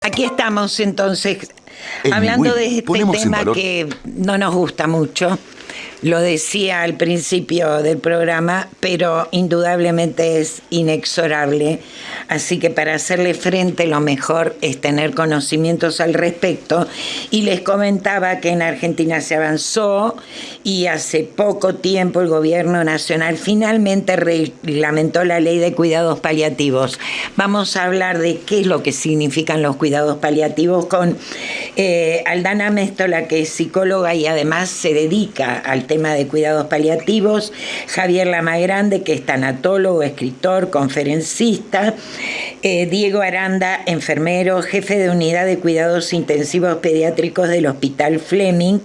Aquí estamos entonces hablando de este tema que no nos gusta mucho. Lo decía al principio del programa, pero indudablemente es inexorable. Así que para hacerle frente lo mejor es tener conocimientos al respecto. Y les comentaba que en Argentina se avanzó y hace poco tiempo el gobierno nacional finalmente reglamentó la ley de cuidados paliativos. Vamos a hablar de qué es lo que significan los cuidados paliativos con Aldana Méstola, que es psicóloga y además se dedica al tema de cuidados paliativos, Javier Lamagrande, que es tanatólogo, escritor, conferencista, Diego Aranda, enfermero, jefe de unidad de cuidados intensivos pediátricos del Hospital Fleming,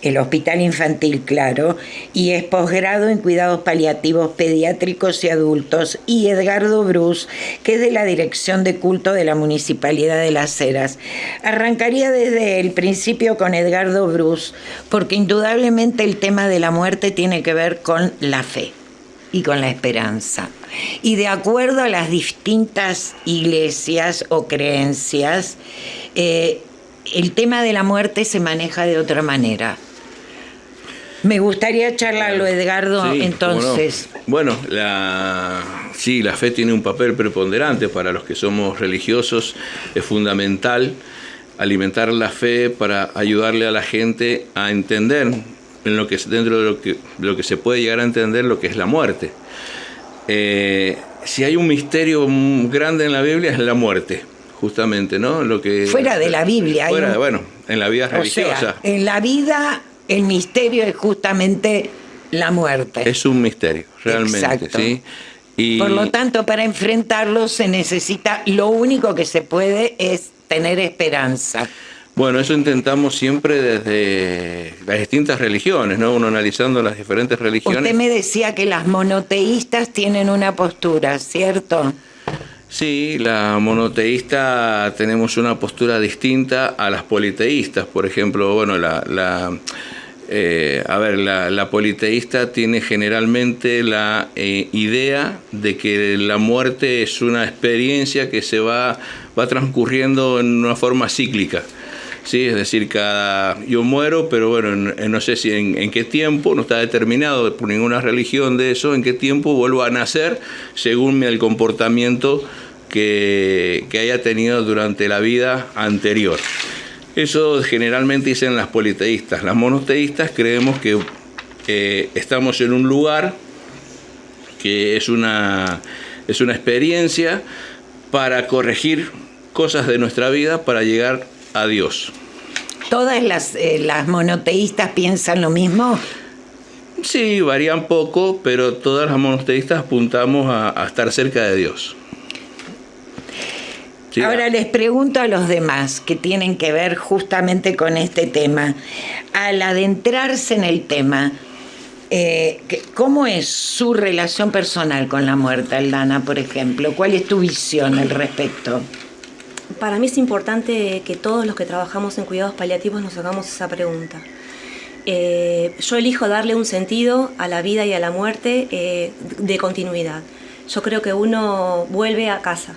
el Hospital Infantil, claro, y es posgrado en cuidados paliativos pediátricos y adultos, y Edgardo Brus, que es de la Dirección de Culto de la Municipalidad de Las Heras. Arrancaría desde el principio con Edgardo Brus, porque indudablemente el tema de la muerte tiene que ver con la fe y con la esperanza. Y de acuerdo a las distintas iglesias o creencias, el tema de la muerte se maneja de otra manera. Me gustaría charlarlo, Edgardo, sí, entonces. No. Bueno, sí, la fe tiene un papel preponderante para los que somos religiosos. Es fundamental alimentar la fe para ayudarle a la gente a entender, dentro de lo que se puede llegar a entender, lo que es la muerte. Si hay un misterio grande en la Biblia es la muerte, justamente, ¿no? Fuera de la Biblia. Bueno, en la vida religiosa. O sea, en la vida el misterio es justamente la muerte. Es un misterio, realmente. Exacto. ¿Sí? Y por lo tanto, para enfrentarlo se necesita, lo único que se puede es tener esperanza. Bueno, eso intentamos siempre desde las distintas religiones, ¿no? Uno analizando las diferentes religiones. Usted me decía que las monoteístas tienen una postura, ¿cierto? Sí, la monoteísta tenemos una postura distinta a las politeístas. Por ejemplo, bueno, la politeísta tiene generalmente la idea de que la muerte es una experiencia que se va transcurriendo en una forma cíclica. Sí, es decir, yo muero, pero bueno, no sé si en qué tiempo, no está determinado por ninguna religión de eso, en qué tiempo vuelvo a nacer según el comportamiento que haya tenido durante la vida anterior. Eso generalmente dicen las politeístas. Las monoteístas creemos que estamos en un lugar que es una experiencia para corregir cosas de nuestra vida para llegar a Dios. ¿Todas las monoteístas piensan lo mismo? Sí, varían poco, pero todas las monoteístas apuntamos a estar cerca de Dios. Sí. Ahora les pregunto a los demás que tienen que ver justamente con este tema. Al adentrarse en el tema, ¿cómo es su relación personal con la muerte, Aldana, por ejemplo? ¿Cuál es tu visión al respecto? Para mí es importante que todos los que trabajamos en cuidados paliativos nos hagamos esa pregunta. Yo elijo darle un sentido a la vida y a la muerte de continuidad. Yo creo que uno vuelve a casa,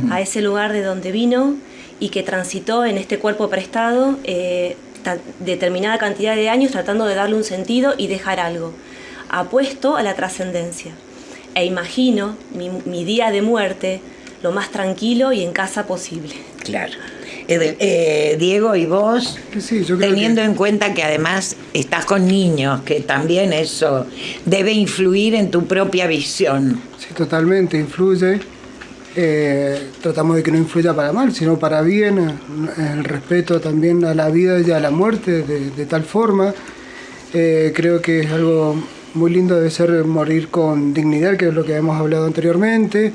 a ese lugar de donde vino y que transitó en este cuerpo prestado determinada cantidad de años tratando de darle un sentido y dejar algo. Apuesto a la trascendencia e imagino mi día de muerte lo más tranquilo y en casa posible. Claro. Diego, ¿y vos? Sí, yo creo teniendo en cuenta que además estás con niños, que también eso debe influir en tu propia visión. Sí, totalmente, influye. Tratamos de que no influya para mal, sino para bien, el respeto también a la vida y a la muerte de tal forma. Creo que es algo muy lindo, debe ser morir con dignidad, que es lo que hemos hablado anteriormente.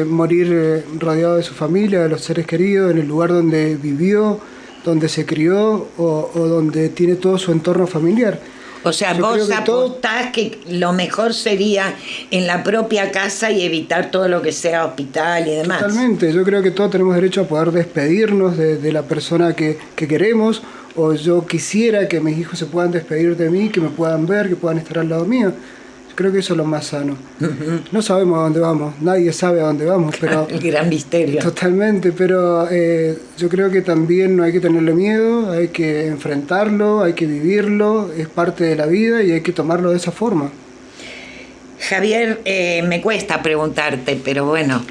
Morir rodeado de su familia, de los seres queridos, en el lugar donde vivió, donde se crió o donde tiene todo su entorno familiar. O sea, vos apostás que lo mejor sería en la propia casa y evitar todo lo que sea hospital y demás. Totalmente, yo creo que todos tenemos derecho a poder despedirnos de la persona que queremos, o yo quisiera que mis hijos se puedan despedir de mí, que me puedan ver, que puedan estar al lado mío. Creo que eso es lo más sano. No sabemos a dónde vamos, nadie sabe a dónde vamos, pero... El gran misterio. Totalmente, pero yo creo que también no hay que tenerle miedo, hay que enfrentarlo, hay que vivirlo, es parte de la vida y hay que tomarlo de esa forma. Javier, me cuesta preguntarte, pero bueno.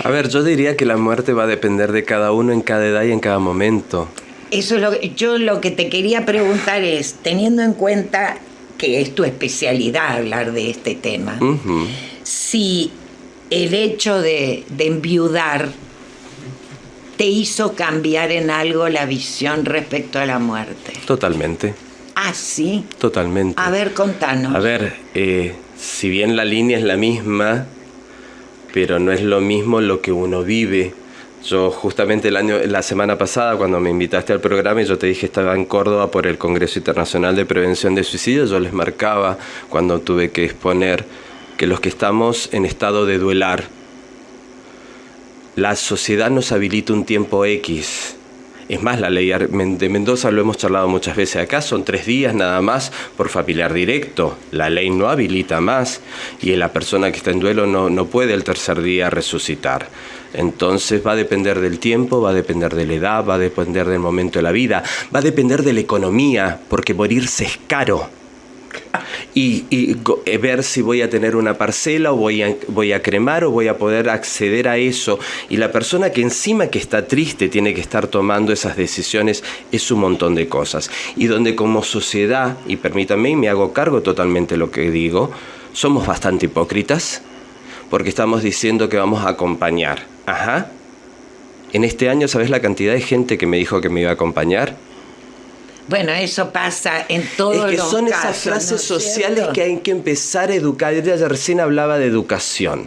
A ver, yo diría que la muerte va a depender de cada uno en cada edad y en cada momento. Eso es yo lo que te quería preguntar es, teniendo en cuenta que es tu especialidad hablar de este tema, si el hecho de enviudar te hizo cambiar en algo la visión respecto a la muerte. Totalmente. Ah, ¿sí? Totalmente. A ver, contanos. A ver, si bien la línea es la misma, pero no es lo mismo lo que uno vive. Yo justamente la semana pasada, cuando me invitaste al programa y yo te dije que estaba en Córdoba por el Congreso Internacional de Prevención de Suicidio, yo les marcaba cuando tuve que exponer que los que estamos en estado de duelar, la sociedad nos habilita un tiempo X. Es más, la ley de Mendoza, lo hemos charlado muchas veces acá, son 3 días nada más por familiar directo. La ley no habilita más y la persona que está en duelo no puede el 3er día resucitar. Entonces va a depender del tiempo, va a depender de la edad, va a depender del momento de la vida, va a depender de la economía, porque morirse es caro. Y ver si voy a tener una parcela o voy a cremar o voy a poder acceder a eso. Y la persona que encima que está triste tiene que estar tomando esas decisiones, es un montón de cosas. Y donde como sociedad, y permítanme, y me hago cargo totalmente de lo que digo, somos bastante hipócritas porque estamos diciendo que vamos a acompañar. Ajá. En este año, ¿sabes la cantidad de gente que me dijo que me iba a acompañar? Bueno, eso pasa en todos los casos. Es que son esas frases sociales que hay que empezar a educar. Ella recién hablaba de educación.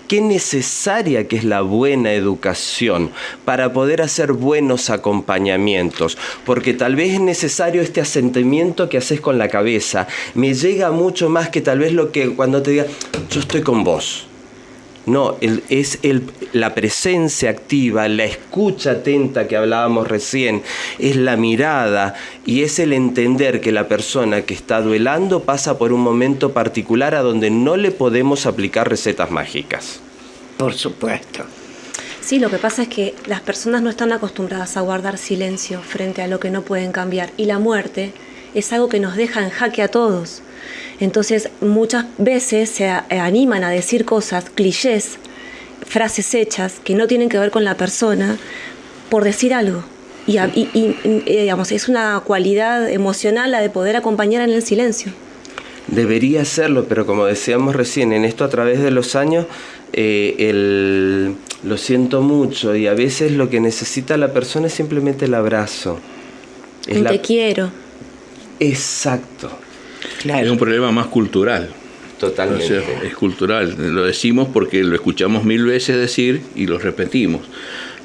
Qué necesaria que es la buena educación para poder hacer buenos acompañamientos. Porque tal vez es necesario este asentimiento que haces con la cabeza. Me llega mucho más que tal vez lo que cuando te diga, yo estoy con vos. No, la presencia activa, la escucha atenta que hablábamos recién, es la mirada y es el entender que la persona que está duelando pasa por un momento particular a donde no le podemos aplicar recetas mágicas. Por supuesto. Sí, lo que pasa es que las personas no están acostumbradas a guardar silencio frente a lo que no pueden cambiar y la muerte es algo que nos deja en jaque a todos. Entonces muchas veces se animan a decir cosas, clichés, frases hechas que no tienen que ver con la persona por decir algo. Y digamos, es una cualidad emocional la de poder acompañar en el silencio. Debería serlo, pero como decíamos recién, en esto a través de los años lo siento mucho y a veces lo que necesita la persona es simplemente el abrazo. Te quiero. Exacto. Claro. Es un problema más cultural. Totalmente. O sea, es cultural. Lo decimos porque lo escuchamos 1000 veces decir y lo repetimos.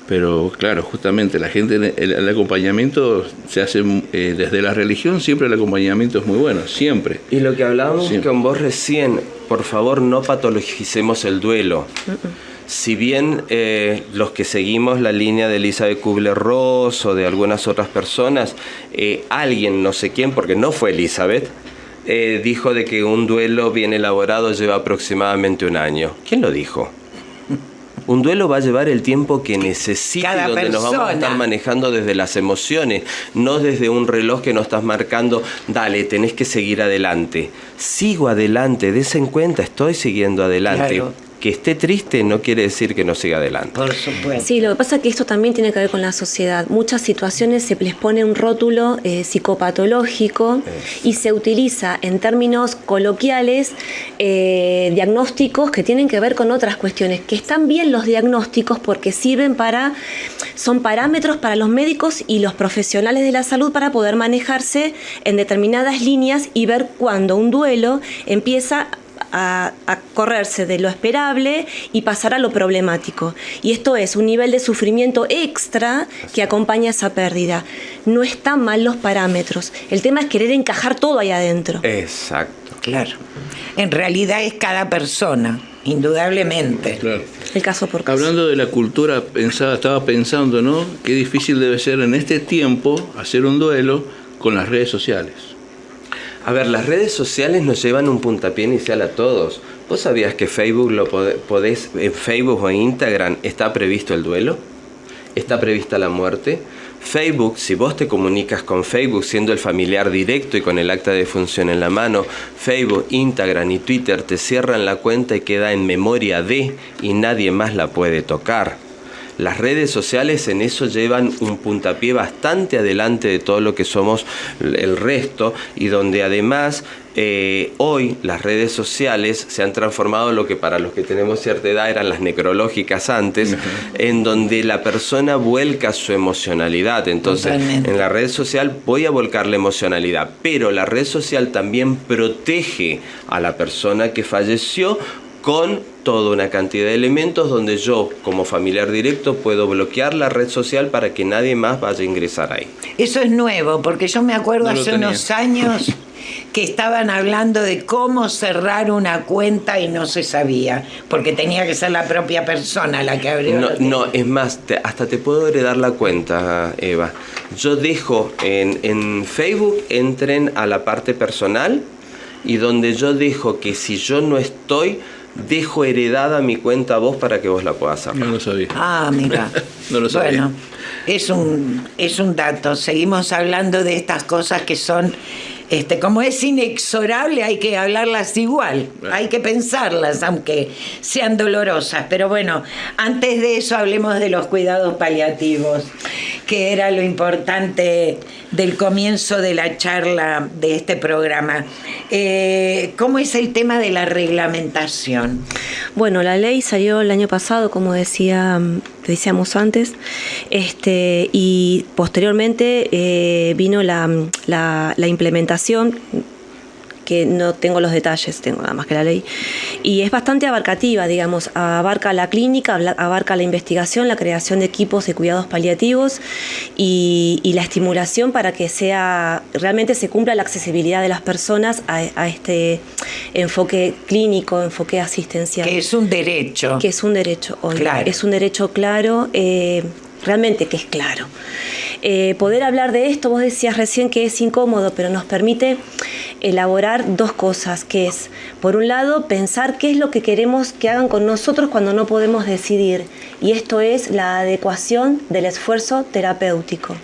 Pero claro, justamente la gente, el acompañamiento se hace desde la religión, siempre el acompañamiento es muy bueno, siempre. Y lo que hablábamos con vos recién, por favor no patologicemos el duelo. Si bien los que seguimos la línea de Elizabeth Kubler-Ross o de algunas otras personas, alguien, no sé quién, porque no fue Elizabeth, dijo de que un duelo bien elaborado lleva aproximadamente 1 año. ¿Quién lo dijo? Un duelo va a llevar el tiempo que necesite, donde nos vamos a estar manejando desde las emociones, no desde un reloj que nos estás marcando, dale, tenés que seguir adelante. Sigo adelante, des en cuenta, estoy siguiendo adelante. Claro. Que esté triste no quiere decir que no siga adelante. Por supuesto. Sí, lo que pasa es que esto también tiene que ver con la sociedad. Muchas situaciones se les pone un rótulo psicopatológico y se utiliza en términos coloquiales diagnósticos que tienen que ver con otras cuestiones. Que están bien los diagnósticos porque son parámetros para los médicos y los profesionales de la salud para poder manejarse en determinadas líneas y ver cuándo un duelo empieza a correrse de lo esperable y pasar a lo problemático. Y esto es un nivel de sufrimiento extra que acompaña esa pérdida. No están mal los parámetros. El tema es querer encajar todo ahí adentro. Exacto. Claro. En realidad es cada persona, indudablemente. Claro. El caso por caso. Hablando de la cultura, estaba pensando, ¿no? Qué difícil debe ser en este tiempo hacer un duelo con las redes sociales. A ver, las redes sociales nos llevan un puntapié inicial a todos. ¿Vos sabías que Facebook en Facebook o en Instagram está previsto el duelo? ¿Está prevista la muerte? Facebook, si vos te comunicas con Facebook siendo el familiar directo y con el acta de defunción en la mano, Facebook, Instagram y Twitter te cierran la cuenta y queda en memoria de, y nadie más la puede tocar. Las redes sociales en eso llevan un puntapié bastante adelante de todo lo que somos el resto, y donde además hoy las redes sociales se han transformado en lo que para los que tenemos cierta edad eran las necrológicas antes, en donde la persona vuelca su emocionalidad. Entonces, en la red social voy a volcar la emocionalidad, pero la red social también protege a la persona que falleció con toda una cantidad de elementos donde yo, como familiar directo, puedo bloquear la red social para que nadie más vaya a ingresar ahí. Eso es nuevo, porque yo me acuerdo hace unos años que estaban hablando de cómo cerrar una cuenta y no se sabía, porque tenía que ser la propia persona la que abrió. No, es más, hasta te puedo heredar la cuenta, Eva. Yo dejo en Facebook, entren a la parte personal, y donde yo dejo que si yo no estoy, dejo heredada mi cuenta a vos para que vos la puedas sacar. No lo sabía. Ah, mira. No lo sabía. Bueno, es un dato. Seguimos hablando de estas cosas que son, como es inexorable, hay que hablarlas igual, hay que pensarlas, aunque sean dolorosas. Pero bueno, antes de eso hablemos de los cuidados paliativos, que era lo importante del comienzo de la charla de este programa. ¿Cómo es el tema de la reglamentación? Bueno, la ley salió el año pasado, como decíamos antes, y posteriormente vino la implementación, que no tengo los detalles, tengo nada más que la ley, y es bastante abarcativa, digamos, abarca la clínica, abarca la investigación, la creación de equipos de cuidados paliativos y la estimulación para que realmente se cumpla la accesibilidad de las personas a este enfoque clínico, enfoque asistencial. Que es un derecho. Que es un derecho hoy. Claro. Es un derecho claro, realmente que es claro. Poder hablar de esto, vos decías recién que es incómodo, pero nos permite elaborar dos cosas, que es, por un lado, pensar qué es lo que queremos que hagan con nosotros cuando no podemos decidir, y esto es la adecuación del esfuerzo terapéutico,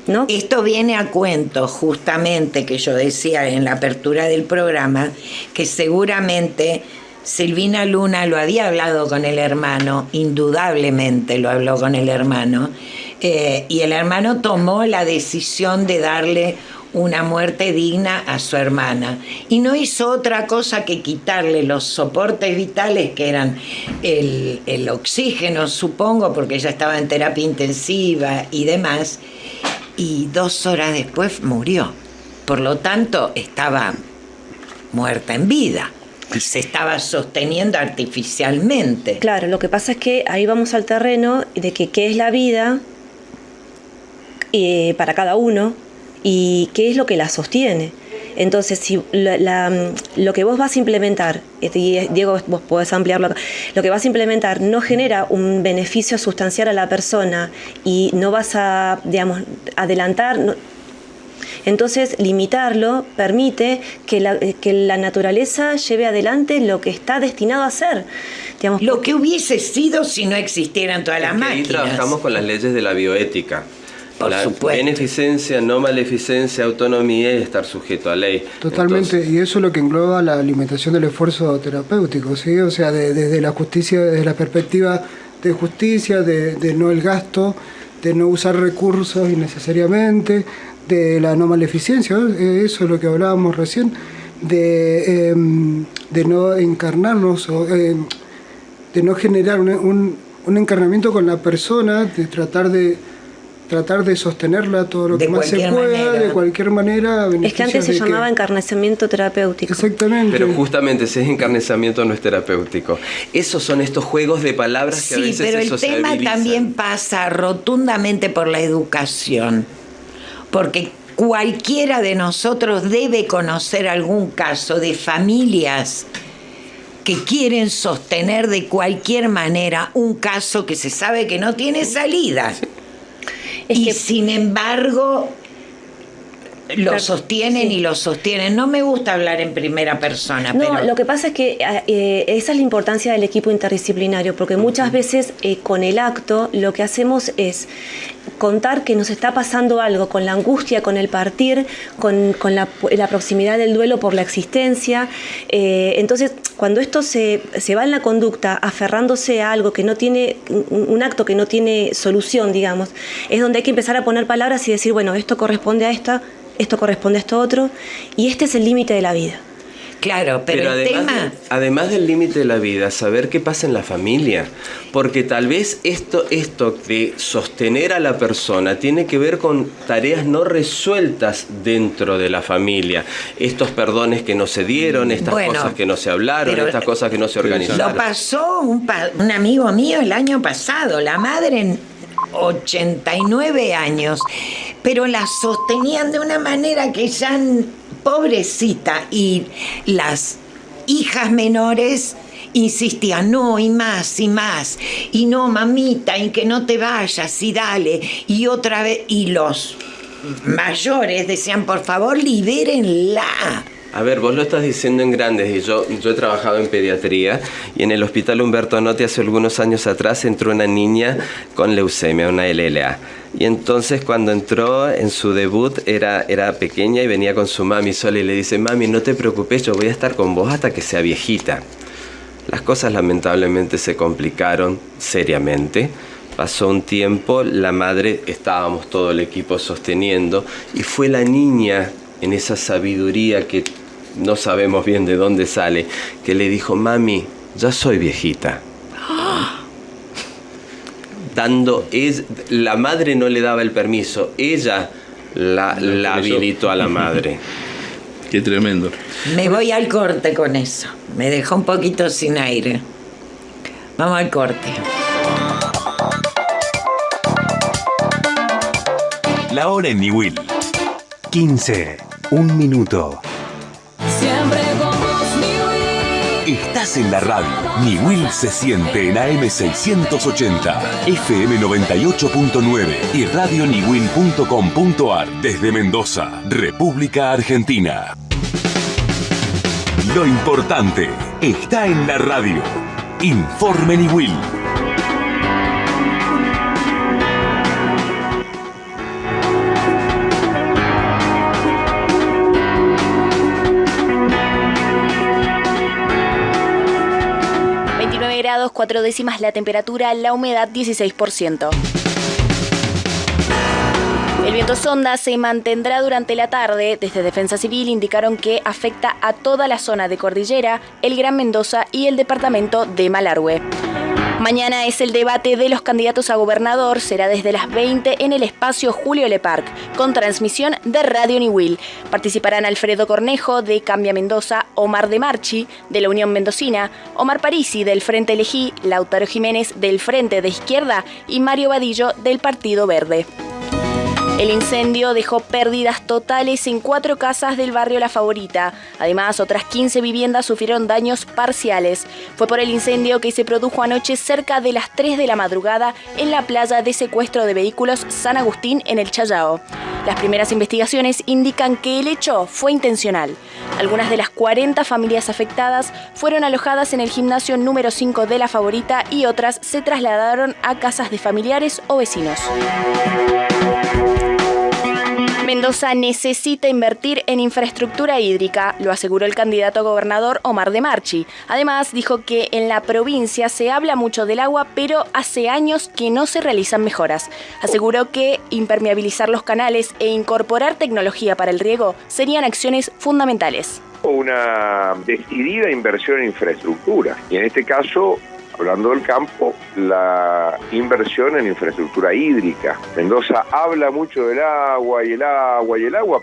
¿no? Esto viene a cuento, justamente, que yo decía en la apertura del programa, que seguramente Silvina Luna lo había hablado con el hermano, indudablemente lo habló con el hermano, y el hermano tomó la decisión de darle una muerte digna a su hermana, y no hizo otra cosa que quitarle los soportes vitales, que eran el oxígeno, supongo, porque ella estaba en terapia intensiva y demás, y 2 horas después murió. Por lo tanto, estaba muerta en vida y se estaba sosteniendo artificialmente. Claro, lo que pasa es que ahí vamos al terreno de que qué es la vida para cada uno y qué es lo que la sostiene. Entonces, si lo que vos vas a implementar, y Diego, vos podés ampliarlo acá, lo que vas a implementar no genera un beneficio sustancial a la persona y no vas a, digamos, adelantar, entonces limitarlo permite que la naturaleza lleve adelante lo que está destinado a hacer. Digamos, lo que hubiese sido si no existieran todas las máquinas. Ahí trabajamos con las leyes de la bioética. Por supuesto. Beneficencia, no maleficencia, autonomía y estar sujeto a ley. Totalmente. Entonces, y eso es lo que engloba la alimentación del esfuerzo terapéutico, ¿sí? O sea, desde la justicia, desde la perspectiva de justicia, de no el gasto, de no usar recursos innecesariamente, de la no maleficencia, eso es lo que hablábamos recién, de no encarnarnos, de no generar un encarnamiento con la persona, de tratar de sostenerla todo lo que más se pueda, de cualquier manera. Es que antes se llamaba encarnamiento terapéutico. Exactamente. Pero justamente ese encarnamiento no es terapéutico. Esos son estos juegos de palabras que a veces se sociabilizan. Sí, pero el tema también pasa rotundamente por la educación, porque cualquiera de nosotros debe conocer algún caso de familias que quieren sostener de cualquier manera un caso que se sabe que no tiene salida. Sin embargo, lo sostienen y lo sostienen. No me gusta hablar en primera persona. No, pero lo que pasa es que esa es la importancia del equipo interdisciplinario, porque muchas veces con el acto lo que hacemos es contar que nos está pasando algo, con la angustia, con el partir, con la proximidad del duelo por la existencia. Entonces, cuando esto se va en la conducta, aferrándose a algo que no tiene, un acto que no tiene solución, digamos, es donde hay que empezar a poner palabras y decir, bueno, esto corresponde a esto corresponde a esto otro, y este es el límite de la vida. Claro, pero el tema... Además del límite de la vida, saber qué pasa en la familia. Porque tal vez esto de sostener a la persona tiene que ver con tareas no resueltas dentro de la familia. Estos perdones que no se dieron, estas cosas que no se hablaron, estas cosas que no se organizaron. Lo pasó un amigo mío el año pasado, la madre en 89 años, pero la sostenían de una manera que ya... pobrecita, y las hijas menores insistían, no, y más, y no, mamita, y que no te vayas, y dale, y otra vez, y los mayores decían, por favor, libérenla. A ver, vos lo estás diciendo en grandes, y yo he trabajado en pediatría, y en el Hospital Humberto Anotti hace algunos años atrás entró una niña con leucemia, una LLA. Y entonces cuando entró en su debut era pequeña y venía con su mami sola y le dice, mami, no te preocupes, yo voy a estar con vos hasta que sea viejita. Las cosas lamentablemente se complicaron seriamente. Pasó un tiempo, la madre, estábamos todo el equipo sosteniendo, y fue la niña, en esa sabiduría que no sabemos bien de dónde sale, que le dijo, mami, ya soy viejita. La madre no le daba el permiso, ella la habilitó a la madre. Qué tremendo. Me voy al corte con eso, me dejó un poquito sin aire. Vamos al corte. La hora en Niwil. 15, 1 minuto. Siempre con vos, Niwil. Estás en la radio. Niwil se siente en AM 680, FM 98.9 y radioniwil.com.ar desde Mendoza, República Argentina. Lo importante está en la radio. Informe Niwil. Grados 4 décimas la temperatura, la humedad 16%. El viento sonda se mantendrá durante la tarde. Desde Defensa Civil indicaron que afecta a toda la zona de Cordillera, el Gran Mendoza y el departamento de Malargüe. Mañana es el debate de los candidatos a gobernador, será desde las 20 en el espacio Julio Leparc, con transmisión de Radio Niwil. Participarán Alfredo Cornejo, de Cambia Mendoza, Omar de Marchi, de la Unión Mendocina, Omar Parisi, del Frente Elegí, Lautaro Jiménez, del Frente de Izquierda y Mario Vadillo, del Partido Verde. El incendio dejó pérdidas totales en 4 casas del barrio La Favorita. Además, otras 15 viviendas sufrieron daños parciales. Fue por el incendio que se produjo anoche cerca de las 3 de la madrugada en la playa de secuestro de vehículos San Agustín en el Challao. Las primeras investigaciones indican que el hecho fue intencional. Algunas de las 40 familias afectadas fueron alojadas en el gimnasio número 5 de La Favorita y otras se trasladaron a casas de familiares o vecinos. Mendoza necesita invertir en infraestructura hídrica, lo aseguró el candidato a gobernador Omar de Marchi. Además, dijo que en la provincia se habla mucho del agua, pero hace años que no se realizan mejoras. Aseguró que impermeabilizar los canales e incorporar tecnología para el riego serían acciones fundamentales. Una decidida inversión en infraestructura, y en este caso, hablando del campo, la inversión en infraestructura hídrica. Mendoza habla mucho del agua,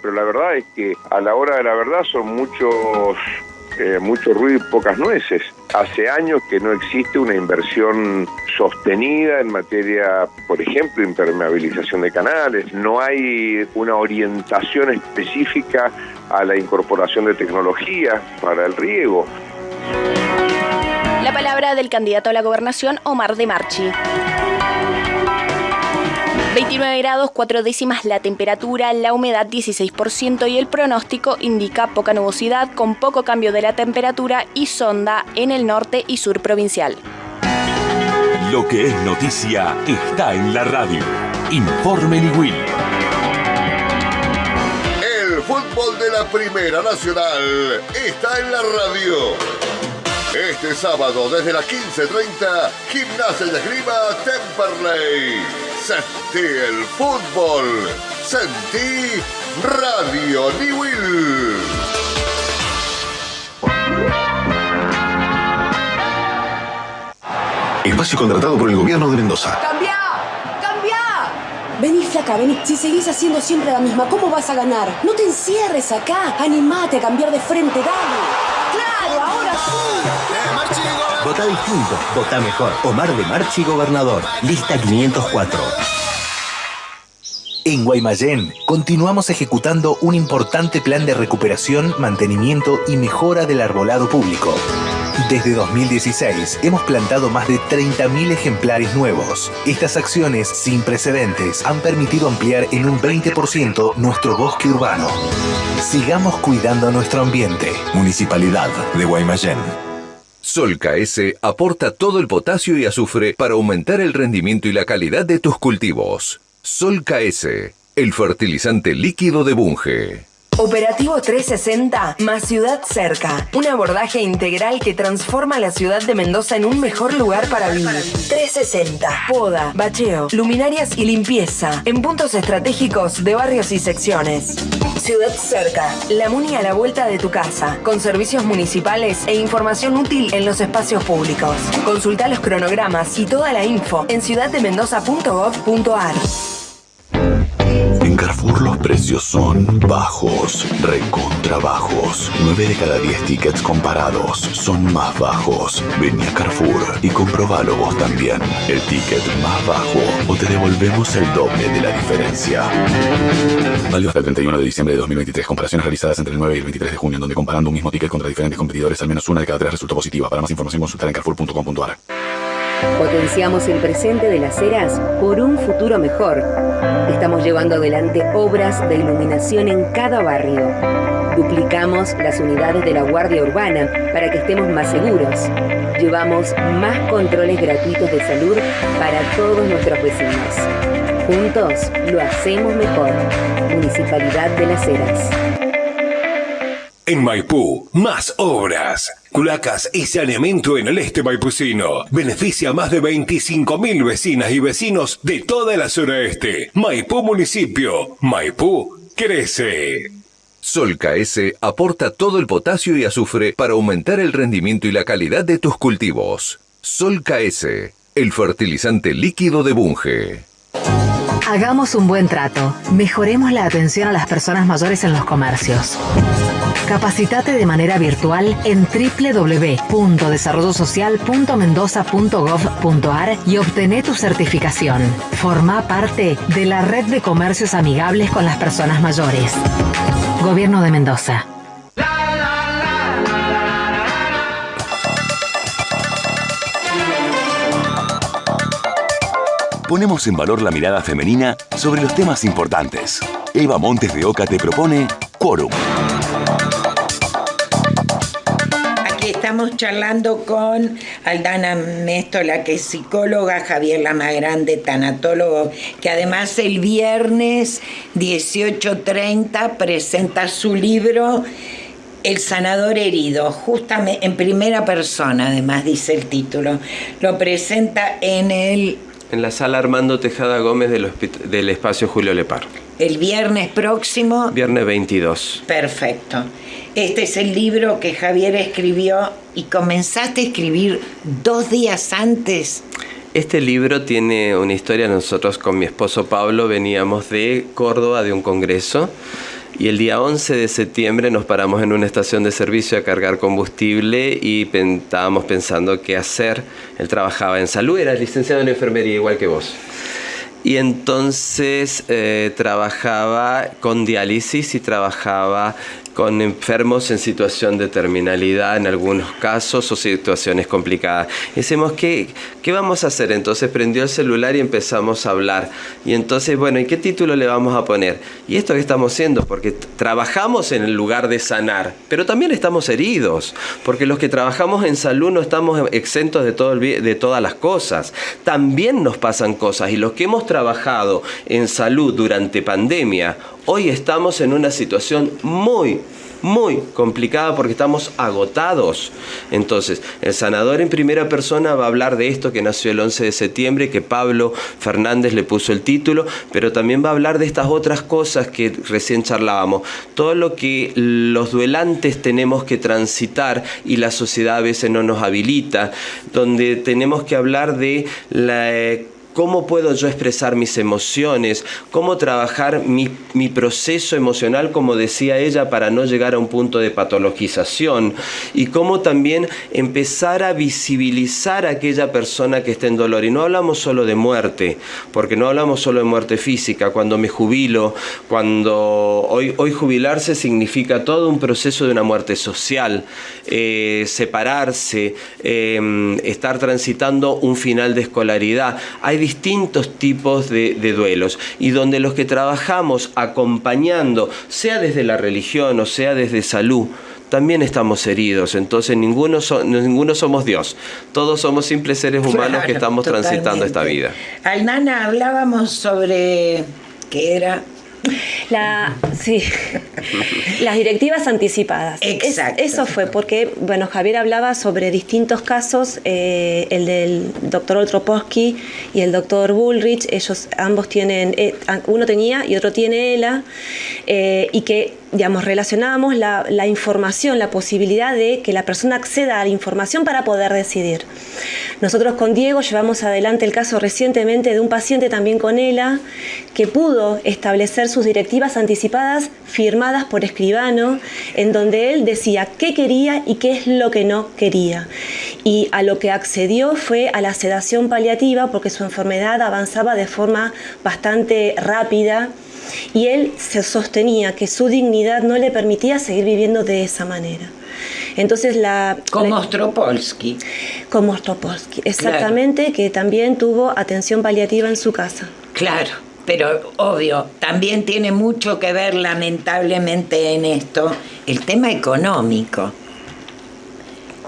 pero la verdad es que a la hora de la verdad son mucho ruido y pocas nueces. Hace años que no existe una inversión sostenida en materia, por ejemplo, impermeabilización de canales. No hay una orientación específica a la incorporación de tecnología para el riego. La palabra del candidato a la gobernación, Omar de Marchi. 29 grados, 4 décimas la temperatura, la humedad 16% y el pronóstico indica poca nubosidad con poco cambio de la temperatura y sonda en el norte y sur provincial. Lo que es noticia está en la radio. Informe Niwil. El fútbol de la Primera Nacional está en la radio. Este sábado desde las 15:30, Gimnasia y Esgrima Temperley. Sentí el fútbol. Sentí Radio Niwil. Espacio contratado por el gobierno de Mendoza. ¡Cambia! ¡Cambia! Vení, flaca, vení. Si seguís haciendo siempre la misma, ¿cómo vas a ganar? No te encierres acá. Animate a cambiar de frente, dale. ¡Claro, ahora sí! Vota distinto, vota mejor. Omar de Marchi, gobernador. Lista 504. En Guaymallén, continuamos ejecutando un importante plan de recuperación, mantenimiento y mejora del arbolado público. Desde 2016 hemos plantado más de 30.000 ejemplares nuevos. Estas acciones sin precedentes han permitido ampliar en un 20% nuestro bosque urbano. Sigamos cuidando nuestro ambiente. Municipalidad de Guaymallén. Sol KS aporta todo el potasio y azufre para aumentar el rendimiento y la calidad de tus cultivos. Sol KS, el fertilizante líquido de Bunge. Operativo 360 más Ciudad Cerca. Un abordaje integral que transforma la ciudad de Mendoza en un mejor lugar para vivir. 360. Poda, bacheo, luminarias y limpieza. En puntos estratégicos de barrios y secciones. Ciudad Cerca. La MUNI a la vuelta de tu casa. Con servicios municipales e información útil en los espacios públicos. Consulta los cronogramas y toda la info en ciudaddemendoza.gov.ar. En Carrefour los precios son bajos, recontra bajos. 9 de cada 10 tickets comparados son más bajos. Vení a Carrefour y comprobalo vos también. El ticket más bajo o te devolvemos el doble de la diferencia. Válido hasta el 31 de diciembre de 2023. Comparaciones realizadas entre el 9 y el 23 de junio, en donde comparando un mismo ticket contra diferentes competidores, al menos una de cada 3 resultó positiva. Para más información consultar en carrefour.com.ar. Potenciamos el presente de Las Heras por un futuro mejor. Estamos llevando adelante obras de iluminación en cada barrio. Duplicamos las unidades de la Guardia Urbana para que estemos más seguros. Llevamos más controles gratuitos de salud para todos nuestros vecinos. Juntos lo hacemos mejor. Municipalidad de Las Heras. En Maipú, más obras. Cloacas y saneamiento en el este maipucino. Beneficia a más de 25.000 vecinas y vecinos de toda la zona este. Maipú municipio. Maipú crece. Sol KS aporta todo el potasio y azufre para aumentar el rendimiento y la calidad de tus cultivos. Sol KS, el fertilizante líquido de Bunge. Hagamos un buen trato. Mejoremos la atención a las personas mayores en los comercios. Capacitate de manera virtual en www.desarrollosocial.mendoza.gov.ar y obtené tu certificación. Forma parte de la red de comercios amigables con las personas mayores. Gobierno de Mendoza. Ponemos en valor la mirada femenina sobre los temas importantes. Eva Montes de Oca te propone Quórum. Aquí estamos charlando con Aldana Méstola, que es psicóloga, Javier Lamagrande, tanatólogo, que además el viernes 18:30 presenta su libro El sanador herido, justamente en primera persona, además dice el título. Lo presenta en la sala Armando Tejada Gómez del espacio Julio Lepar. El viernes próximo. Viernes 22. Perfecto. Este es el libro que Javier escribió y comenzaste a escribir 2 días antes. Este libro tiene una historia. Nosotros con mi esposo Pablo veníamos de Córdoba de un congreso. Y el día 11 de septiembre nos paramos en una estación de servicio a cargar combustible y estábamos pensando qué hacer. Él trabajaba en salud, era licenciado en enfermería igual que vos. Y entonces trabajaba con diálisis y trabajaba con enfermos en situación de terminalidad en algunos casos o situaciones complicadas. Decimos, ¿qué vamos a hacer? Entonces prendió el celular y empezamos a hablar. Y entonces, bueno, ¿y qué título le vamos a poner? Y esto que estamos haciendo, porque trabajamos en el lugar de sanar, pero también estamos heridos, porque los que trabajamos en salud no estamos exentos de todas las cosas. También nos pasan cosas, y los que hemos trabajado en salud durante pandemia, hoy estamos en una situación muy complicada porque estamos agotados. Entonces, el sanador en primera persona va a hablar de esto que nació el 11 de septiembre, que Pablo Fernández le puso el título, pero también va a hablar de estas otras cosas que recién charlábamos. Todo lo que los duelantes tenemos que transitar y la sociedad a veces no nos habilita, donde tenemos que hablar de ¿cómo puedo yo expresar mis emociones? ¿Cómo trabajar mi proceso emocional, como decía ella, para no llegar a un punto de patologización? Y cómo también empezar a visibilizar a aquella persona que está en dolor. Y no hablamos solo de muerte, porque no hablamos solo de muerte física. Cuando me jubilo, hoy jubilarse significa todo un proceso de una muerte social, separarse, estar transitando un final de escolaridad. Hay distintos tipos de duelos, y donde los que trabajamos acompañando, sea desde la religión o sea desde salud, también estamos heridos. Entonces ninguno somos Dios, todos somos simples seres humanos que estamos transitando esta vida. Aldana, hablábamos sobre ¿qué era? Las directivas anticipadas. Exacto. Eso fue porque, bueno, Javier hablaba sobre distintos casos, el del doctor Oltroposky y el doctor Bullrich. Ellos ambos tienen, uno tenía y otro tiene ELA, y que, digamos, relacionábamos la información, la posibilidad de que la persona acceda a la información para poder decidir. Nosotros con Diego llevamos adelante el caso recientemente de un paciente también con ELA que pudo establecer sus directivas anticipadas firmadas por escribano, en donde él decía qué quería y qué es lo que no quería. Y a lo que accedió fue a la sedación paliativa, porque su enfermedad avanzaba de forma bastante rápida, y él se sostenía que su dignidad no le permitía seguir viviendo de esa manera. Entonces como Ostropolsky. Como Ostropolsky, exactamente, claro. Que también tuvo atención paliativa en su casa. Claro, pero obvio, también tiene mucho que ver, lamentablemente, en esto el tema económico.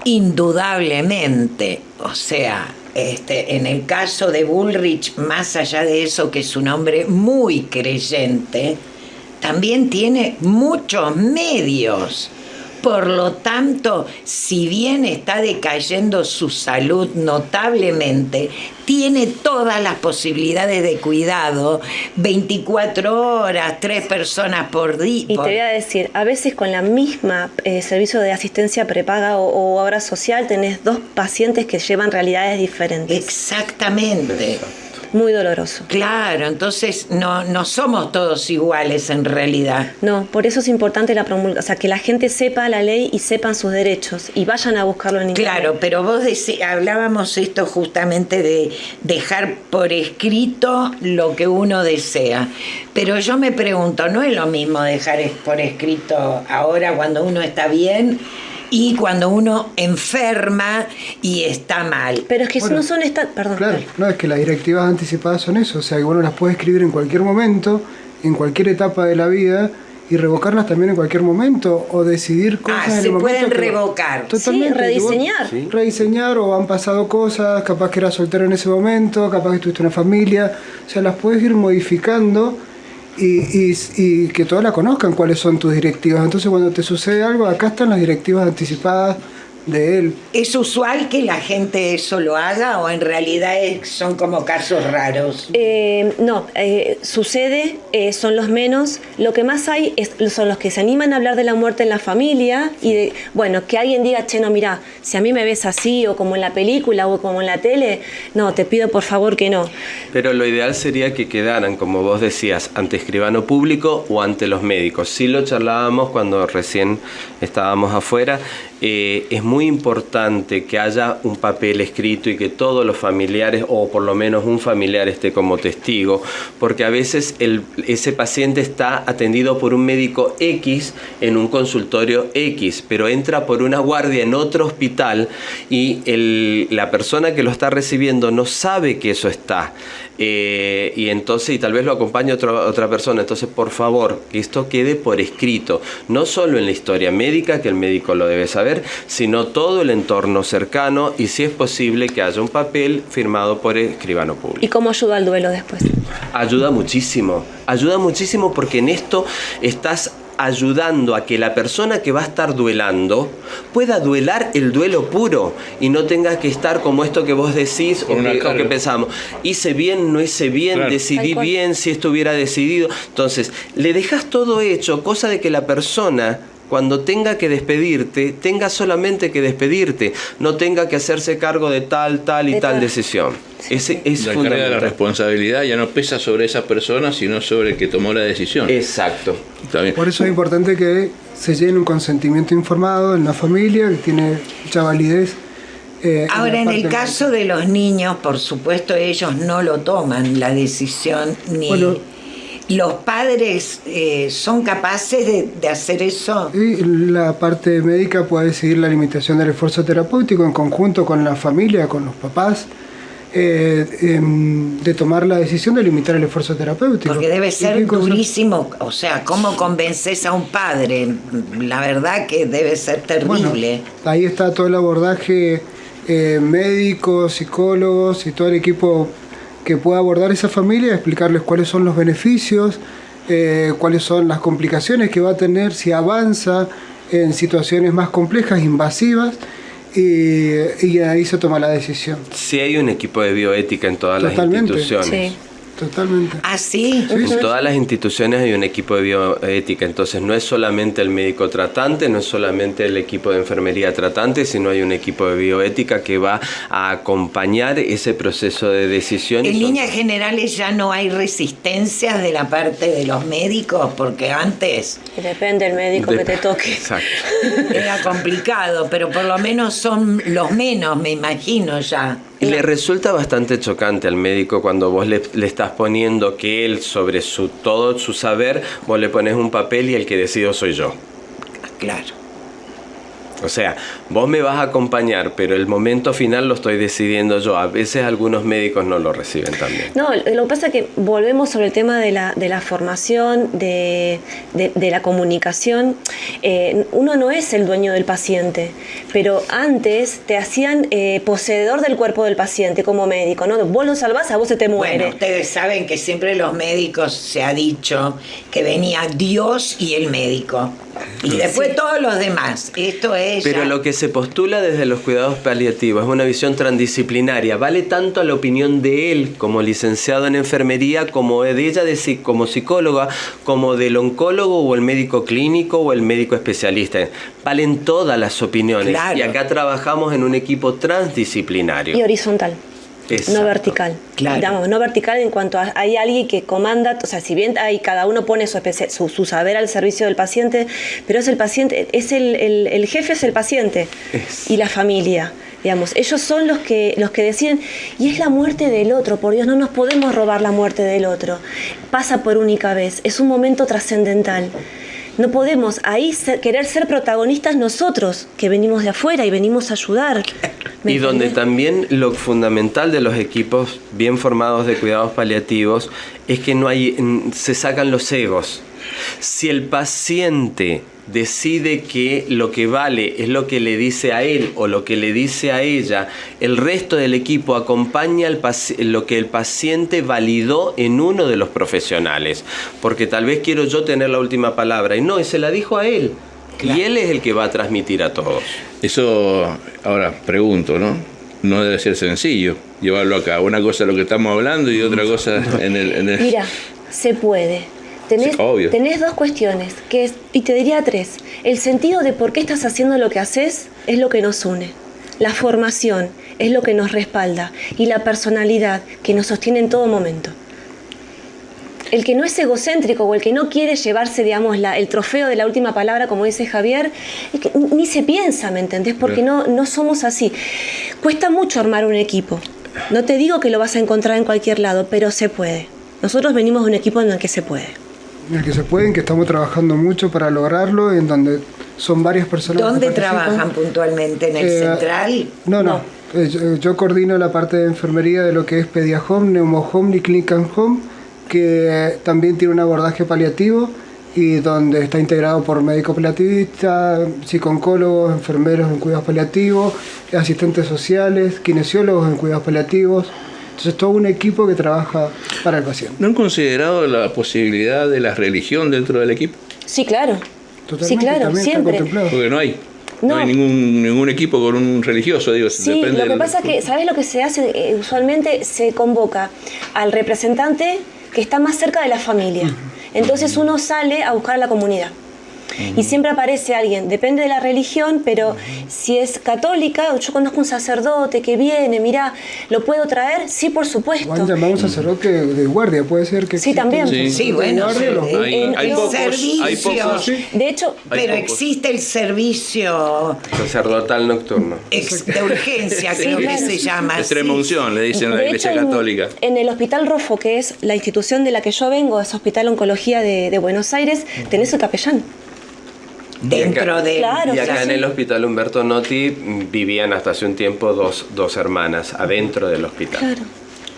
Indudablemente, o sea, en el caso de Bullrich, más allá de eso, que es un hombre muy creyente, también tiene muchos medios. Por lo tanto, si bien está decayendo su salud notablemente, tiene todas las posibilidades de cuidado, 24 horas, 3 personas por día. Y te voy a decir, a veces con la misma servicio de asistencia prepaga o obra social tenés 2 pacientes que llevan realidades diferentes. Exactamente. Muy doloroso. Claro, entonces no somos todos iguales en realidad. No, por eso es importante la promulgación, o sea, que la gente sepa la ley y sepan sus derechos y vayan a buscarlo en internet. Claro, pero vos hablábamos esto justamente de dejar por escrito lo que uno desea. Pero yo me pregunto, ¿no es lo mismo dejar por escrito ahora cuando uno está bien y cuando uno enferma y está mal? Pero es que no son perdón. Claro, no, es que las directivas anticipadas son eso, o sea, que uno las puede escribir en cualquier momento, en cualquier etapa de la vida, y revocarlas también en cualquier momento, o decidir cosas en el momento. Se pueden revocar. Totalmente. Sí, rediseñar. Sí. Rediseñar, o han pasado cosas, capaz que eras soltero en ese momento, capaz que tuviste una familia, o sea, las puedes ir modificando. Y que todas la conozcan cuáles son tus directivas. Entonces cuando te sucede algo, acá están las directivas anticipadas de él. ¿Es usual que la gente eso lo haga o en realidad son como casos raros? No, sucede, son los menos. Lo que más hay son los que se animan a hablar de la muerte en la familia y que alguien diga, che, no, mira, si a mí me ves así o como en la película o como en la tele, no, te pido por favor que no. Pero lo ideal sería que quedaran, como vos decías, ante escribano público o ante los médicos. Sí lo charlábamos cuando recién estábamos afuera. es muy importante que haya un papel escrito y que todos los familiares, o por lo menos un familiar, esté como testigo, porque a veces ese paciente está atendido por un médico X en un consultorio X, pero entra por una guardia en otro hospital y la persona que lo está recibiendo no sabe que eso está. Y entonces, y tal vez lo acompañe otra persona. Entonces, por favor, que esto quede por escrito, no solo en la historia médica, que el médico lo debe saber, sino todo el entorno cercano, y si es posible que haya un papel firmado por el escribano público. ¿Y cómo ayuda al duelo después? Ayuda muchísimo porque en esto estás ayudando a que la persona que va a estar duelando pueda duelar el duelo puro y no tenga que estar como esto que vos decís o que pensamos, hice bien, no hice bien, claro, decidí bien, si esto hubiera decidido. Entonces, le dejas todo hecho, cosa de que la persona, cuando tenga que despedirte, tenga solamente que despedirte, no tenga que hacerse cargo de tal decisión. Ese es la carga de la responsabilidad ya no pesa sobre esa persona, sino sobre el que tomó la decisión. Exacto. Por eso es importante que se llene un consentimiento informado en la familia, que tiene mucha validez. Ahora, en el caso de los niños, por supuesto, ellos no lo toman la decisión, ni... Bueno, ¿los padres son capaces de hacer eso? Y la parte médica puede decidir la limitación del esfuerzo terapéutico en conjunto con la familia, con los papás, de tomar la decisión de limitar el esfuerzo terapéutico. Porque debe ser durísimo, o sea, ¿cómo convences a un padre? La verdad que debe ser terrible. Bueno, ahí está todo el abordaje médico, psicólogos y todo el equipo que pueda abordar esa familia, explicarles cuáles son los beneficios, cuáles son las complicaciones que va a tener si avanza en situaciones más complejas, invasivas, y ahí se toma la decisión. Sí, hay un equipo de bioética en todas las instituciones. Sí. Totalmente. ¿Ah, sí? En todas las instituciones hay un equipo de bioética, entonces no es solamente el médico tratante, no es solamente el equipo de enfermería tratante, sino hay un equipo de bioética que va a acompañar ese proceso de decisión. En líneas generales ya no hay resistencias de la parte de los médicos, porque antes... Depende del médico que te toque. Exacto. Era complicado, pero por lo menos son los menos, me imagino ya. Le resulta bastante chocante al médico cuando vos le estás poniendo que él, sobre todo su saber, vos le pones un papel y el que decido soy yo. Claro. O sea, vos me vas a acompañar, pero el momento final lo estoy decidiendo yo. A veces algunos médicos no lo reciben también. No, lo que pasa es que volvemos sobre el tema de la formación, de la comunicación. Uno no es el dueño del paciente, pero antes te hacían poseedor del cuerpo del paciente como médico, ¿no? Vos lo salvás, a vos se te muere. Bueno, ustedes saben que siempre los médicos se ha dicho que venía Dios y el médico. Y después todos los demás. Esto es. Pero lo que se postula desde los cuidados paliativos es una visión transdisciplinaria. Vale tanto a la opinión de él como licenciado en enfermería, como de ella como psicóloga, como del oncólogo o el médico clínico o el médico especialista. Valen todas las opiniones. Claro. Y acá trabajamos en un equipo transdisciplinario. Y horizontal. Exacto. No vertical. Claro. Digamos, no vertical en cuanto a hay alguien que comanda, o sea, si bien hay, cada uno pone su saber al servicio del paciente, pero es el paciente, es el jefe es el paciente y la familia. Digamos, ellos son los que deciden, y es la muerte del otro, por Dios, no nos podemos robar la muerte del otro. Pasa por única vez, es un momento trascendental. No podemos ahí querer ser protagonistas nosotros, que venimos de afuera y venimos a ayudar. Y donde también lo fundamental de los equipos bien formados de cuidados paliativos es que se sacan los egos. Si el paciente decide que lo que vale es lo que le dice a él o lo que le dice a ella, el resto del equipo acompaña lo que el paciente validó en uno de los profesionales, porque tal vez quiero yo tener la última palabra y no, y se la dijo a él. Claro. Y él es el que va a transmitir a todos. Eso, ahora pregunto, ¿no? No debe ser sencillo llevarlo a cabo. Una cosa es lo que estamos hablando y otra cosa en el... Mira, se puede. Tenés dos cuestiones, y te diría tres. El sentido de por qué estás haciendo lo que haces es lo que nos une. La formación es lo que nos respalda. Y la personalidad que nos sostiene en todo momento. el que no es egocéntrico o el que no quiere llevarse, digamos, el trofeo de la última palabra, como dice Javier, es que ni se piensa, ¿me entendés? Porque no somos así. Cuesta mucho armar un equipo. No te digo que lo vas a encontrar en cualquier lado, pero se puede. Nosotros venimos de un equipo en el que se puede. En el que se puede, en que estamos trabajando mucho para lograrlo, en donde son varias personas. ¿Dónde trabajan puntualmente? ¿En el central? No. Yo coordino la parte de enfermería de lo que es Pediahome, Neumohome y Clinic and Home, que también tiene un abordaje paliativo y donde está integrado por médicos paliativistas, psicooncólogos, enfermeros en cuidados paliativos, asistentes sociales, kinesiólogos en cuidados paliativos. Entonces todo un equipo que trabaja para el paciente. ¿No han considerado la posibilidad de la religión dentro del equipo? Sí, claro. Totalmente, sí, claro, siempre. Porque no hay. No hay ningún equipo con un religioso, digo. Sí, depende lo que pasa es que, ¿sabes lo que se hace? Usualmente se convoca al representante que está más cerca de la familia. Entonces uno sale a buscar a la comunidad. Y siempre aparece alguien, depende de la religión, pero si es católica, yo conozco un sacerdote que viene, mira, ¿lo puedo traer? Sí, por supuesto. Juan llamaba un sacerdote de guardia, puede ser que... Sí, también. Sí, bueno, hay pocos. De hecho, pero existe el servicio sacerdotal nocturno. De urgencia, creo que se llama. Extrema unción, le dicen a la Iglesia Católica. En el Hospital Rofo, que es la institución de la que yo vengo, es Hospital Oncología de Buenos Aires, tenés el capellán. Dentro de... Y acá en el Hospital Humberto Notti vivían hasta hace un tiempo dos hermanas adentro del hospital.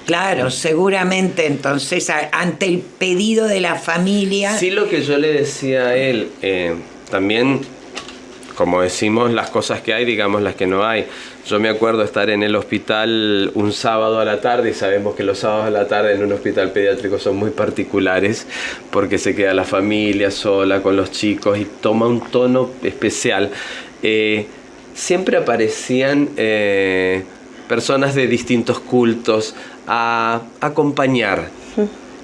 Claro, seguramente entonces ante el pedido de la familia... Sí, lo que yo le decía a él, también, como decimos, las cosas que hay, digamos las que no hay. Yo me acuerdo estar en el hospital un sábado a la tarde, y sabemos que los sábados a la tarde en un hospital pediátrico son muy particulares, porque se queda la familia sola con los chicos y toma un tono especial. Siempre aparecían personas de distintos cultos a acompañar.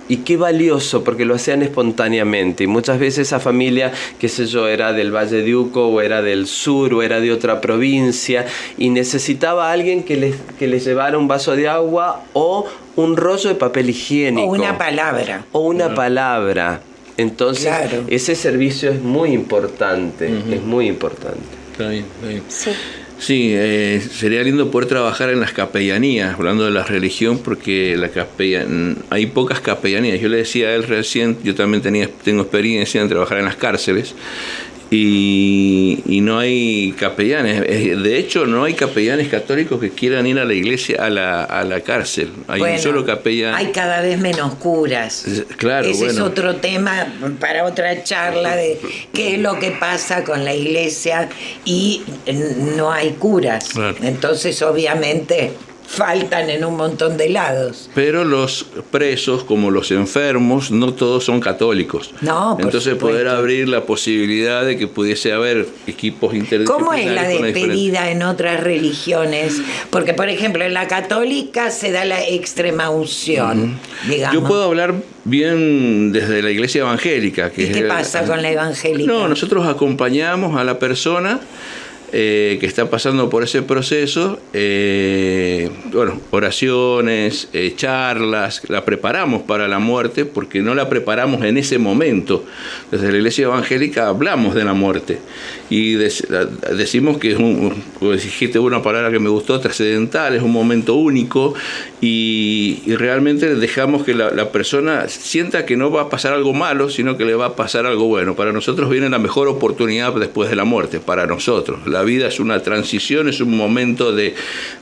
Y qué valioso, porque lo hacían espontáneamente. Y muchas veces esa familia, qué sé yo, era del Valle de Uco, o era del sur, o era de otra provincia, y necesitaba a alguien que les llevara un vaso de agua o un rollo de papel higiénico. O una palabra. O una palabra. Entonces, ese servicio es muy importante, es muy importante. Está bien. Sí, sería lindo poder trabajar en las capellanías, hablando de la religión, porque hay pocas capellanías. Yo le decía a él recién, yo también tengo experiencia en trabajar en las cárceles, y no hay capellanes. De hecho, no hay capellanes católicos que quieran ir a la iglesia, a la cárcel. Hay un solo capellán. Hay cada vez menos curas. Claro, Ese es otro tema para otra charla de qué es lo que pasa con la iglesia y no hay curas. Claro. Entonces, obviamente, faltan en un montón de lados. Pero los presos, como los enfermos, no todos son católicos. No, entonces poder abrir la posibilidad de que pudiese haber equipos interdisciplinarios. ¿Cómo es la despedida en otras religiones? Porque, por ejemplo, en la católica se da la extrema unción, digamos. Yo puedo hablar bien desde la iglesia evangélica. ¿Y qué pasa con la evangélica? No, nosotros acompañamos a la persona que está pasando por ese proceso, oraciones, charlas, la preparamos para la muerte, porque no la preparamos en ese momento. Desde la iglesia evangélica hablamos de la muerte y decimos que es pues dijiste una palabra que me gustó, trascendental, es un momento único, y realmente dejamos que la persona sienta que no va a pasar algo malo, sino que le va a pasar algo bueno. Para nosotros viene la mejor oportunidad después de la muerte, para nosotros. La vida es una transición, es un momento de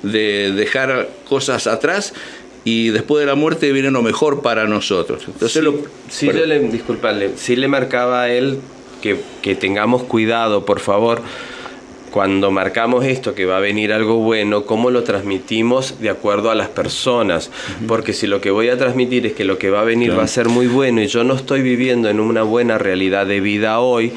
dejar cosas atrás, y después de la muerte viene lo mejor para nosotros. Entonces sí le marcaba a él que tengamos cuidado, por favor, cuando marcamos esto, que va a venir algo bueno, cómo lo transmitimos de acuerdo a las personas. Porque si lo que voy a transmitir es que lo que va a venir va a ser muy bueno, y yo no estoy viviendo en una buena realidad de vida hoy,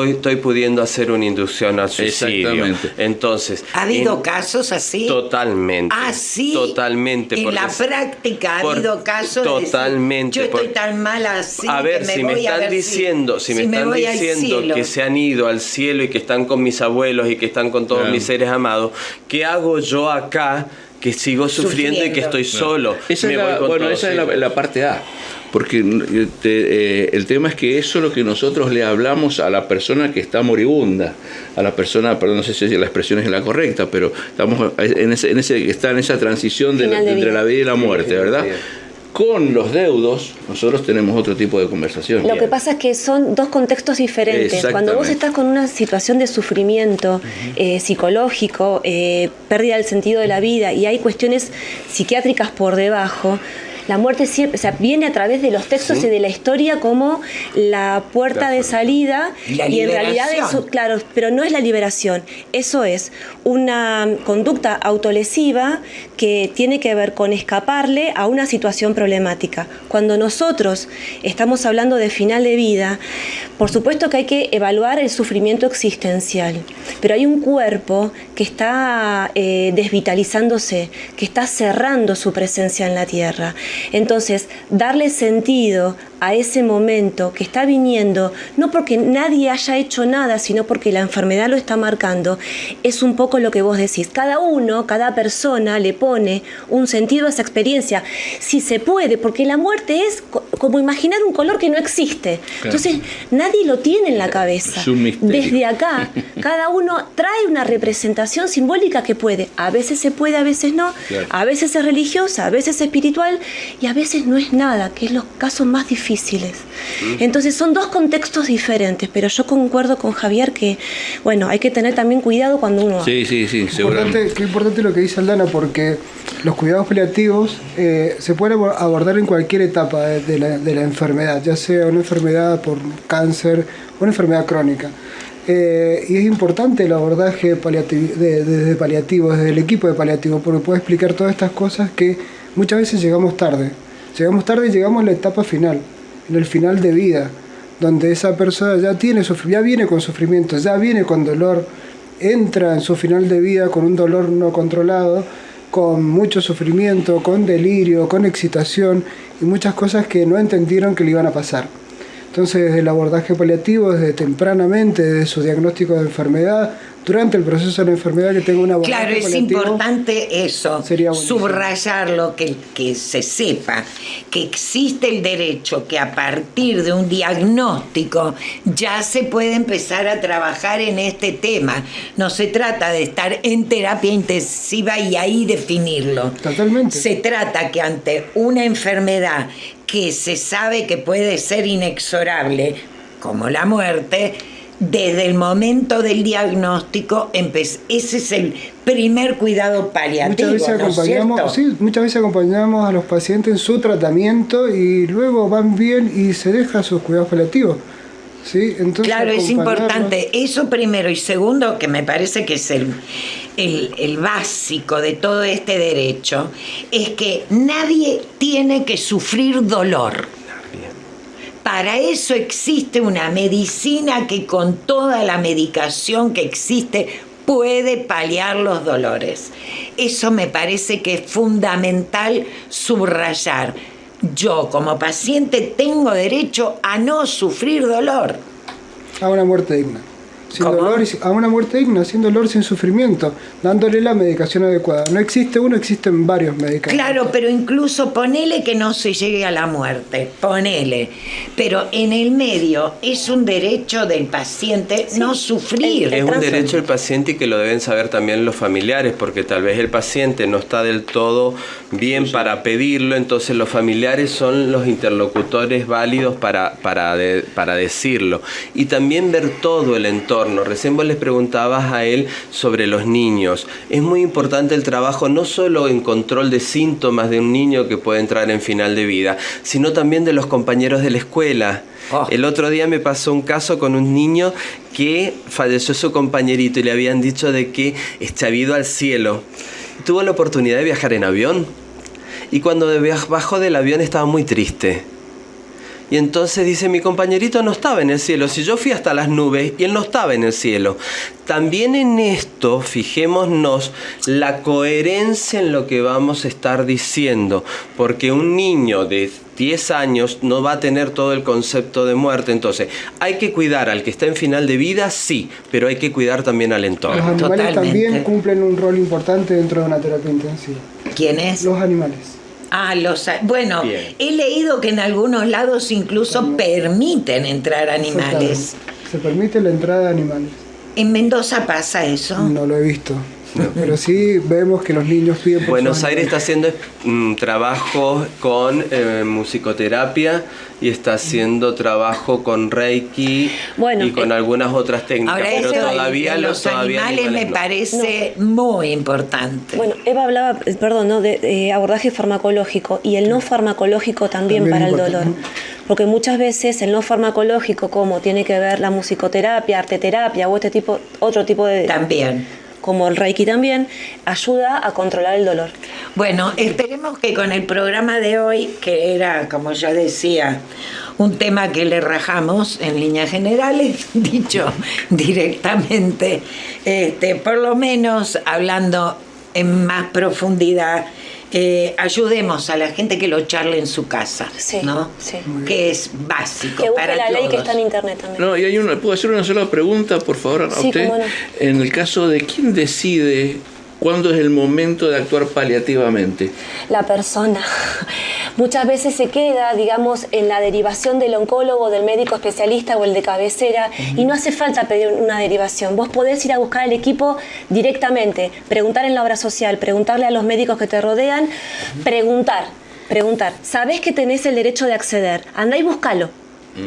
estoy pudiendo hacer una inducción al suicidio. Exactamente. Entonces, ¿ha habido casos así? Totalmente. ¿Ah, sí? Totalmente. En la práctica ha habido casos totalmente, de decir, yo estoy tan mal así. A ver, si me están diciendo que se han ido al cielo y que están con mis abuelos y que están con todos mis seres amados, ¿qué hago yo acá que sigo sufriendo y que estoy solo? Esa es la parte A. porque el tema es que eso es lo que nosotros le hablamos a la persona que está moribunda, a la persona, perdón, no sé si la expresión es la correcta, pero estamos está en esa transición entre la vida y la muerte, ¿verdad? Con los deudos, nosotros tenemos otro tipo de conversación. Lo que pasa es que son dos contextos diferentes. Cuando vos estás con una situación de sufrimiento psicológico, pérdida del sentido de la vida, y hay cuestiones psiquiátricas por debajo, la muerte siempre, o sea, viene a través de los textos y de la historia como la puerta de salida, y en realidad eso, claro, pero no es la liberación, eso es una conducta autolesiva que tiene que ver con escaparle a una situación problemática. Cuando nosotros estamos hablando de final de vida, por supuesto que hay que evaluar el sufrimiento existencial, pero hay un cuerpo que está desvitalizándose, que está cerrando su presencia en la tierra. Entonces, darle sentido a ese momento que está viniendo, no porque nadie haya hecho nada, sino porque la enfermedad lo está marcando, es un poco lo que vos decís. Cada uno, cada persona le pone un sentido a esa experiencia, si se puede, porque la muerte es como imaginar un color que no existe. Entonces, nadie lo tiene en la cabeza. Es un misterio. Desde acá, cada uno trae una representación simbólica que puede. A veces se puede, a veces no. Claro. A veces es religiosa, a veces es espiritual, y a veces no es nada, que es los casos más difíciles. Entonces son dos contextos diferentes, pero yo concuerdo con Javier que, bueno, hay que tener también cuidado cuando uno... Sí, seguramente. Qué importante lo que dice Aldana, porque los cuidados paliativos se pueden abordar en cualquier etapa de la enfermedad, ya sea una enfermedad por cáncer o una enfermedad crónica. Y es importante el abordaje desde paliativo, desde el equipo de paliativo, porque puede explicar todas estas cosas que muchas veces llegamos tarde y llegamos a la etapa final, en el final de vida, donde esa persona ya viene con sufrimiento, ya viene con dolor, entra en su final de vida con un dolor no controlado, con mucho sufrimiento, con delirio, con excitación y muchas cosas que no entendieron que le iban a pasar. Entonces, desde el abordaje paliativo, desde tempranamente, desde su diagnóstico de enfermedad, durante el proceso de la enfermedad, que tenga una abordaje paliativo. Claro, es importante eso, subrayarlo, que se sepa que existe el derecho que a partir de un diagnóstico ya se puede empezar a trabajar en este tema. No se trata de estar en terapia intensiva y ahí definirlo. Totalmente. Se trata que ante una enfermedad que se sabe que puede ser inexorable, como la muerte, desde el momento del diagnóstico, ese es el primer cuidado paliativo. Muchas veces acompañamos a los pacientes en su tratamiento y luego van bien y se dejan sus cuidados paliativos. ¿Sí? Entonces, claro, es importante eso primero, y segundo, que me parece que es el básico de todo este derecho, es que nadie tiene que sufrir dolor. Para eso existe una medicina que con toda la medicación que existe puede paliar los dolores. Eso me parece que es fundamental subrayar. Yo, como paciente, tengo derecho a no sufrir dolor. A una muerte digna. A una muerte digna, sin dolor, sin sufrimiento, dándole la medicación adecuada. No existe uno, existen varios medicamentos. Claro, pero incluso ponele que no se llegue a la muerte, ponele. Pero en el medio es un derecho del paciente no sufrir. Es un derecho del paciente y que lo deben saber también los familiares, porque tal vez el paciente no está del todo bien para pedirlo, entonces los familiares son los interlocutores válidos para decirlo. Y también ver todo el entorno. Recién vos les preguntabas a él sobre los niños. Es muy importante el trabajo no solo en control de síntomas de un niño que puede entrar en final de vida, sino también de los compañeros de la escuela. El otro día me pasó un caso con un niño que falleció su compañerito y le habían dicho de que había ido al cielo. Tuvo la oportunidad de viajar en avión y cuando bajó del avión estaba muy triste. Y entonces dice, mi compañerito no estaba en el cielo, si yo fui hasta las nubes y él no estaba en el cielo. También en esto, fijémonos la coherencia en lo que vamos a estar diciendo, porque un niño de 10 años no va a tener todo el concepto de muerte. Entonces, hay que cuidar al que está en final de vida, sí, pero hay que cuidar también al entorno. Los animales también cumplen un rol importante dentro de una terapia intensiva. ¿Quiénes? Los animales. Bueno, Bien. he leído que en algunos lados incluso permiten entrar animales. Se permite la entrada de animales. ¿En Mendoza pasa eso? No lo he visto. Pero sí vemos que los niños piden por Buenos sus Aires está haciendo trabajo con musicoterapia y está haciendo trabajo con Reiki y con algunas otras técnicas. Ahora, pero eso todavía los animales me parece muy importante. Bueno, Eva hablaba, perdón, de abordaje farmacológico y el no farmacológico también para el dolor. Porque muchas veces el no farmacológico, como tiene que ver la musicoterapia, arteterapia o otro tipo de... También. Como el Reiki también, ayuda a controlar el dolor. Bueno, esperemos que con el programa de hoy, que era, como yo decía, un tema que le rajamos en líneas generales, dicho directamente, por lo menos hablando en más profundidad, ayudemos a la gente que lo charle en su casa, ¿no? Sí. Que es básico que busque para la todos. ley que está en internet también. No, y ¿puedo hacer una sola pregunta, por favor, a usted? Cómo no. En el caso de quién decide cuándo es el momento de actuar paliativamente. La persona. Muchas veces se queda, digamos, en la derivación del oncólogo, del médico especialista o el de cabecera, y no hace falta pedir una derivación. Vos podés ir a buscar el equipo directamente, preguntar en la obra social, preguntarle a los médicos que te rodean, preguntar. ¿Sabés que tenés el derecho de acceder? Andá y búscalo.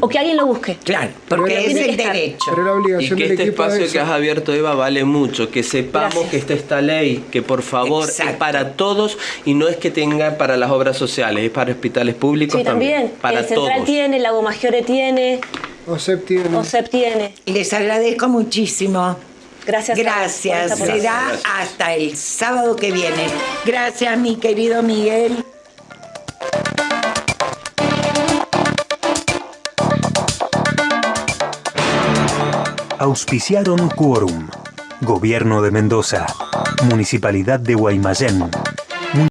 O que alguien lo busque. Claro, porque es el derecho. Pero la Y obligación que del este equipo espacio es que has abierto, Eva, vale mucho. Que sepamos Gracias. que está esta ley, que por favor es para todos y no es que tenga para las obras sociales, es para hospitales públicos Sí, también. Para el Central todos. tiene, el Lago Maggiore tiene, OSEP tiene. OSEP tiene. Les agradezco muchísimo. Gracias. Gracias. por esta Será hasta el sábado que viene. Gracias, mi querido Miguel. Auspiciaron Quórum, Gobierno de Mendoza, Municipalidad de Guaymallén,